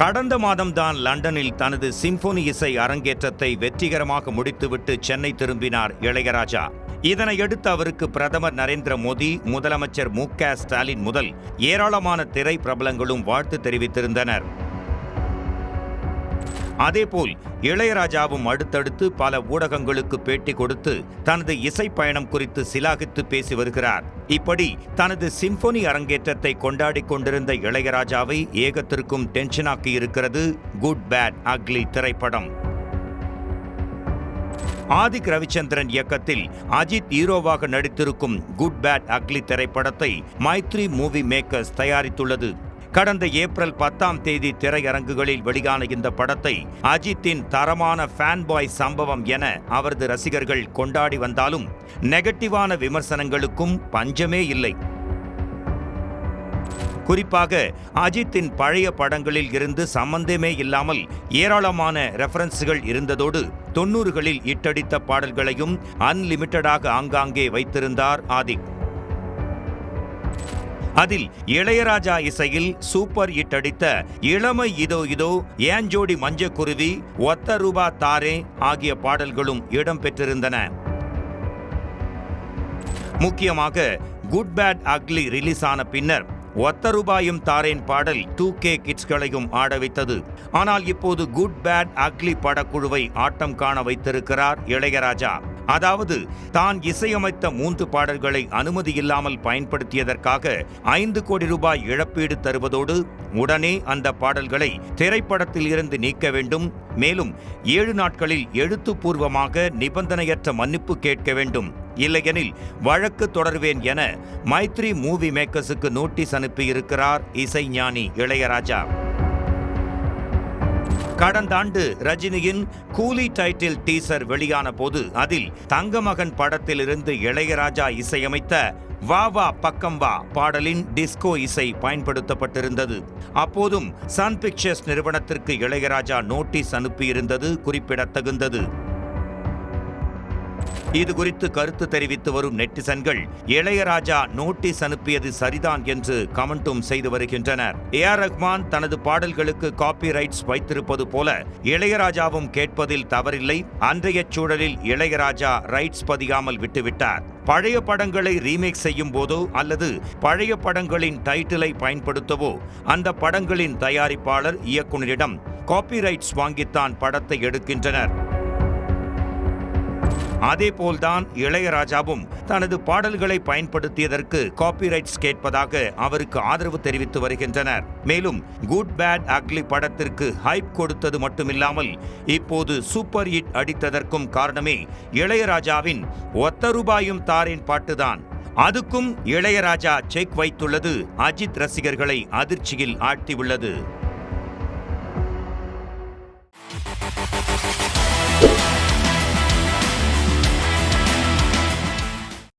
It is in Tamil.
கடந்த மாதம்தான் லண்டனில் தனது சிம்பொனி இசை அரங்கேற்றத்தை வெற்றிகரமாக முடித்துவிட்டு சென்னை திரும்பினார் இளையராஜா. இதனையடுத்து அவருக்கு பிரதமர் நரேந்திர மோடி, முதலமைச்சர் மு.க. ஸ்டாலின் முதல் ஏராளமான திரை பிரபலங்களும் வாழ்த்து தெரிவித்திருந்தனர். அதேபோல் இளையராஜாவும் அடுத்தடுத்து பல ஊடகங்களுக்கு பேட்டி கொடுத்து தனது இசை பயணம் குறித்து சிலாகித்து பேசி வருகிறார். இப்படி தனது சிம்பொனி அரங்கேற்றத்தை கொண்டாடி கொண்டிருந்த இளையராஜாவை ஏகத்திற்கும் டென்ஷனாக்கி இருக்கிறது குட் பேட் அக்லி திரைப்படம். ஆதிக் ரவிச்சந்திரன் இயக்கத்தில் அஜித் ஹீரோவாக நடித்திருக்கும் குட் பேட் அக்லி திரைப்படத்தை மைத்ரி மூவி மேக்கர்ஸ் தயாரித்துள்ளது. கடந்த ஏப்ரல் 10ஆம் தேதி திரையரங்குகளில் வெளியான இந்த படத்தை அஜித்தின் தரமான ஃபேன் பாய் சம்பவம் என அவரது ரசிகர்கள் கொண்டாடி வந்தாலும் நெகட்டிவான விமர்சனங்களுக்கும் பஞ்சமே இல்லை. குறிப்பாக அஜித்தின் பழைய படங்களில் இருந்து சம்பந்தமே இல்லாமல் ஏராளமான ரெஃபரன்ஸ்கள் இருந்ததோடு 90களில் இட்டடித்த பாடல்களையும் அன்லிமிட்டடாக ஆங்காங்கே வைத்திருந்தார் ஆதிக். அதில் இளையராஜா இசையில் சூப்பர் ஹிட் அடித்த இளமை இதோ இதோ, ஏஞ்சோடி மஞ்சக்குருவி, ஒத்த ரூபா தாரே ஆகிய பாடல்களும் இடம்பெற்றிருந்தன. முக்கியமாக குட் பேட் அக்லி ரிலீஸ் ஆன பின்னர் ஒத்த ரூபாயும் தாரேன் பாடல் 2K கிட்ஸ்களையும் ஆட வைத்தது. ஆனால் இப்போது குட் பேட் அக்லி படக்குழுவை ஆட்டம் காண வைத்திருக்கிறார் இளையராஜா. அதாவது தான் இசையமைத்த 3 பாடல்களை அனுமதி இல்லாமல் பயன்படுத்தியதற்காக 5 கோடி ரூபாய் இழப்பீடு தருவதோடு உடனே அந்த பாடல்களை திரைப்படத்தில் இருந்து நீக்க வேண்டும். மேலும் 7 நாட்களில் எழுத்துப்பூர்வமாக நிபந்தனையற்ற மன்னிப்பு கேட்க வேண்டும். இல்லையெனில் வழக்கு தொடர்வேன் என மைத்ரி மூவி மேக்கர்ஸுக்கு நோட்டீஸ் அனுப்பியிருக்கிறார் இசைஞானி இளையராஜா. கடந்த ஆண்டு ரஜினியின் கூலி டைட்டில் டீசர் வெளியான போது அதில் தங்கமகன் படத்திலிருந்து இளையராஜா இசையமைத்த வா வா பக்கம் வா பாடலின் டிஸ்கோ இசை பயன்படுத்தப்பட்டிருந்தது. அப்போதும் சன் பிக்சர்ஸ் நிறுவனத்திற்கு இளையராஜா நோட்டீஸ் அனுப்பியிருந்தது குறிப்பிடத்தகுந்தது. இது குறித்து கருத்து தெரிவித்து வரும் நெட்டிசன்கள் இளையராஜா நோட்டீஸ் அனுப்பியது சரிதான் என்று கமெண்ட்டும் செய்து வருகின்றனர். ஏஆர் ரஹ்மான் தனது பாடல்களுக்கு காப்பி ரைட்ஸ் வைத்திருப்பது போல இளையராஜாவும் கேட்பதில் தவறில்லை. அன்றைய சூழலில் இளையராஜா ரைட்ஸ் பதியாமல் விட்டுவிட்டார். பழைய படங்களை ரீமேக் செய்யும் போதோ அல்லது பழைய படங்களின் டைட்டிலை பயன்படுத்தவோ அந்த படங்களின் தயாரிப்பாளர், இயக்குநரிடம் காப்பி ரைட்ஸ் வாங்கித்தான் படத்தை எடுக்கின்றனர். அதேபோல்தான் இளையராஜாவும் தனது பாடல்களை பயன்படுத்தியதற்கு காப்பிரைட்ஸ் கேட்பதாக அவருக்கு ஆதரவு தெரிவித்து வருகின்றனர். மேலும் குட் பேட் அக்லி படத்திற்கு ஹைப் கொடுத்தது மட்டுமில்லாமல் இப்போது சூப்பர் ஹிட் அடித்ததற்கும் காரணமே இளையராஜாவின் ஒத்த ரூபாயும் தாரேன் பாட்டுதான். அதுக்கும் இளையராஜா செக் வைத்துள்ளது அஜித் ரசிகர்களை அதிர்ச்சியில் ஆழ்த்தியுள்ளது.